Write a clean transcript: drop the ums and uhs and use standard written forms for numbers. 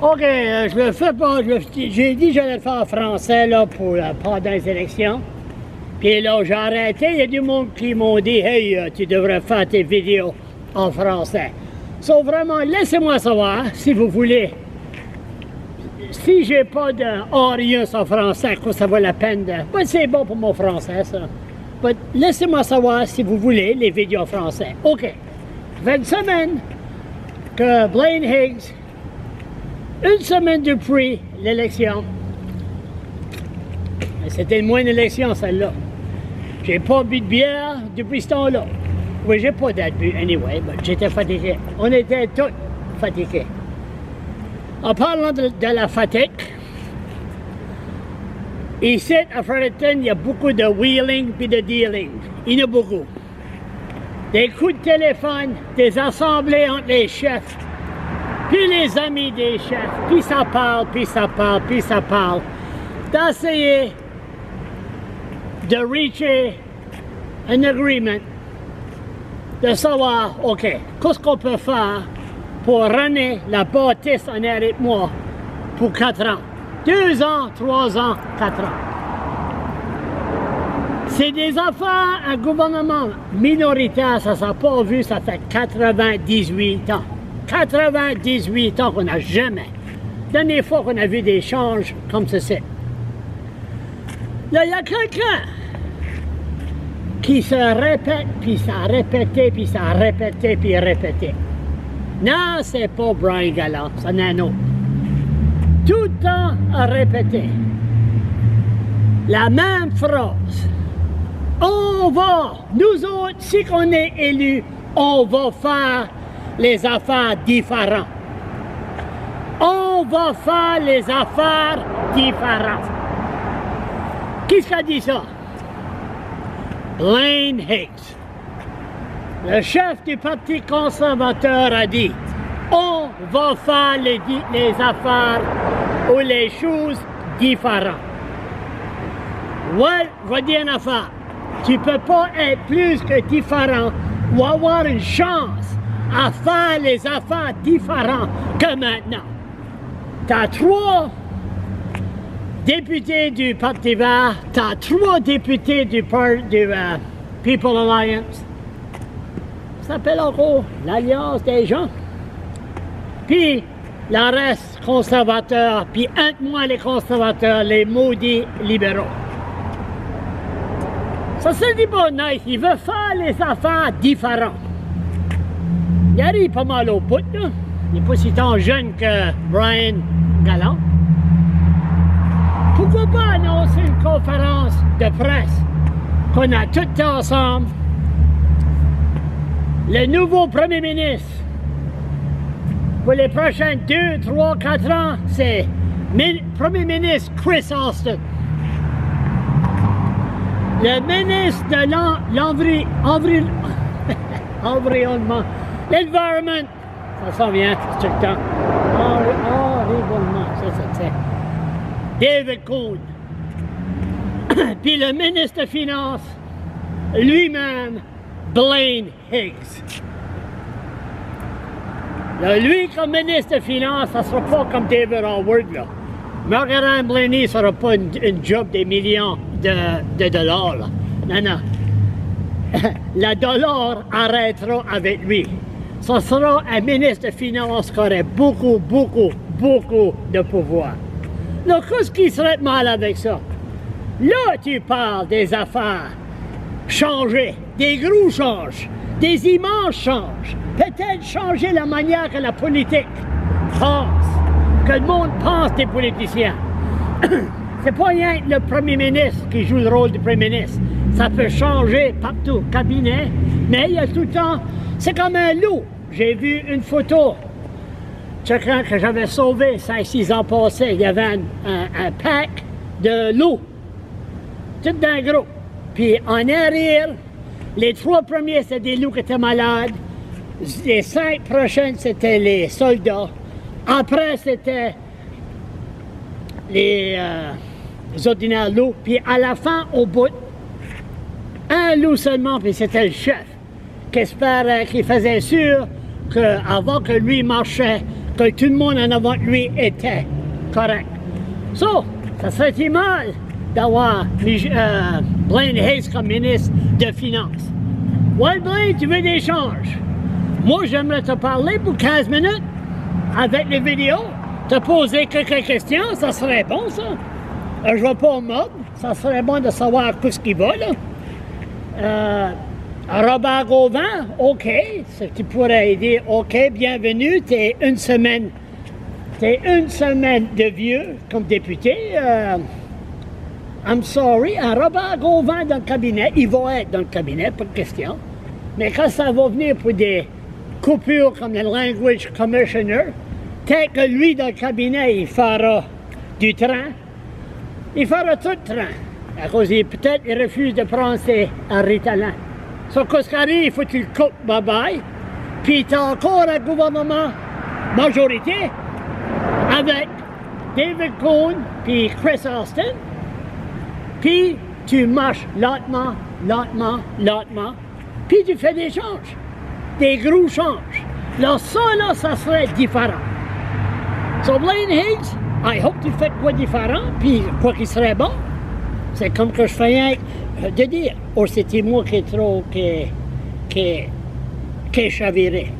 OK, je le fais pas. J'ai dit que j'allais le faire en français là, pendant les élections. Puis là, j'ai arrêté. Il y a du monde qui m'ont dit « Hey, tu devrais faire tes vidéos en français. » So, vraiment, laissez-moi savoir si vous voulez. Si j'ai pas d'audience en français, que ça vaut la peine de... Ben, c'est bon pour mon français, ça. Mais laissez-moi savoir si vous voulez les vidéos en français. OK. 20 semaines que Blaine Higgs, une semaine depuis l'élection, c'était une moindre élection, celle-là. J'ai pas bu de bière depuis ce temps-là. Oui, j'ai pas d'abus, anyway, mais j'étais fatigué. On était tous fatigués. En parlant de la fatigue, ici, à Fredericton, il y a beaucoup de wheeling puis de dealing. Il y en a beaucoup. Des coups de téléphone, des assemblées entre les chefs, puis les amis des chefs, puis ça parle, puis ça parle, puis ça parle. D'essayer de reacher un agreement, de savoir, OK, qu'est-ce qu'on peut faire pour runner la bâtisse en arrière de moi pour 4 ans. 2 ans, 3 ans, 4 ans. C'est des affaires, un gouvernement minoritaire, ça ne s'est pas vu, ça fait 98 ans. 98 ans qu'on n'a jamais. La dernière fois qu'on a vu des changes comme ceci. Là, il y a quelqu'un qui se répète, puis ça a répété, puis ça a répété, puis répété. Non, c'est pas Brian Gallant, c'est un autre. Tout le temps à répéter la même phrase. On va, nous autres, si on est élus, on va faire les affaires différentes. On va faire les affaires différentes. Qui a dit ça? Blaine Higgs. Le chef du Parti conservateur a dit « On va faire les affaires ou les choses différentes. » Ouais, je vais dire une affaire. Tu ne peux pas être plus que différent ou avoir une chance à faire les affaires différentes que maintenant. Tu as 3 députés du Parti vert, tu as 3 députés du People Alliance. Ça s'appelle en gros l'Alliance des gens. Puis, le reste conservateur, puis entre moi les conservateurs, les maudits libéraux. Ça se dit pas nice, il veut faire les affaires différentes. Il arrive pas mal au bout, là. Il n'est pas si tant jeune que Brian Gallant. Pourquoi pas annoncer une conférence de presse qu'on a tout ensemble? Le nouveau premier ministre, pour les prochains 2, 3, 4 ans, c'est Premier ministre Chris Austin. Le ministre de l'environnement, l'environment, ça s'en vient, c'est tout le temps. Environnement, ça c'est David Cohn. Puis le ministre des Finances, lui-même, Blaine Higgs. Là, lui, comme ministre des Finances, ça ne sera pas comme David Howard, là. Margaret Blaney ne sera pas une job des millions de dollars, là. Non, non. Le dollar arrêtera avec lui. Ce sera un ministre des Finances qui aurait beaucoup de pouvoir. Donc, qu'est-ce qui serait mal avec ça? Là, tu parles des affaires changer, des gros changes, des immenses changes. Peut-être changer la manière que la politique pense, que le monde pense des politiciens. C'est pas rien le premier ministre qui joue le rôle du premier ministre. Ça peut changer partout, cabinet, mais il y a tout le temps, c'est comme un loup. J'ai vu une photo, quelqu'un que j'avais sauvé 5-6 ans passés, il y avait un pack de loups, tout d'un groupe. Puis en arrière, les 3 premiers, c'était des loups qui étaient malades. Les 5 prochaines, c'était les soldats. Après, c'était les ordinaires loups. Puis à la fin, au bout, un loup seulement, puis c'était le chef, qui espérait, qui faisait sûr qu'avant que lui marchait, que tout le monde en avant de lui était correct. So, ça serait mal d'avoir Blaine Hayes comme ministre de Finances. Ouais, Blaine, tu veux des changes? Moi, j'aimerais te parler pour 15 minutes avec les vidéos, te poser quelques questions, ça serait bon, ça. Je vais pas au mode, ça serait bon de savoir tout ce qui va, là. Robert Gauvin, OK, si tu pourrais aider, OK, bienvenue, t'es une semaine de vieux comme député. I'm sorry, Robert Gauvin dans le cabinet, il va être dans le cabinet, pas de question. Mais quand ça va venir pour des coupures comme le Language Commissioner, tant que lui dans le cabinet, il fera du train, il fera tout le train. À cause peut-être il refuse de prendre ses Ritalin. So, qu'est-ce qui arrive, il faut qu'il coupe bye-bye. Puis tu as encore un gouvernement majorité avec David Cohn puis Chris Austin. Puis tu marches lentement, puis tu fais des changes, des gros changes. Là, ça serait différent. So, Blaine Higgs, I hope tu fais quoi différent, puis quoi qui serait bon. C'est comme que je fais de dire, ou c'était moi qui est trop, qui est chaviré.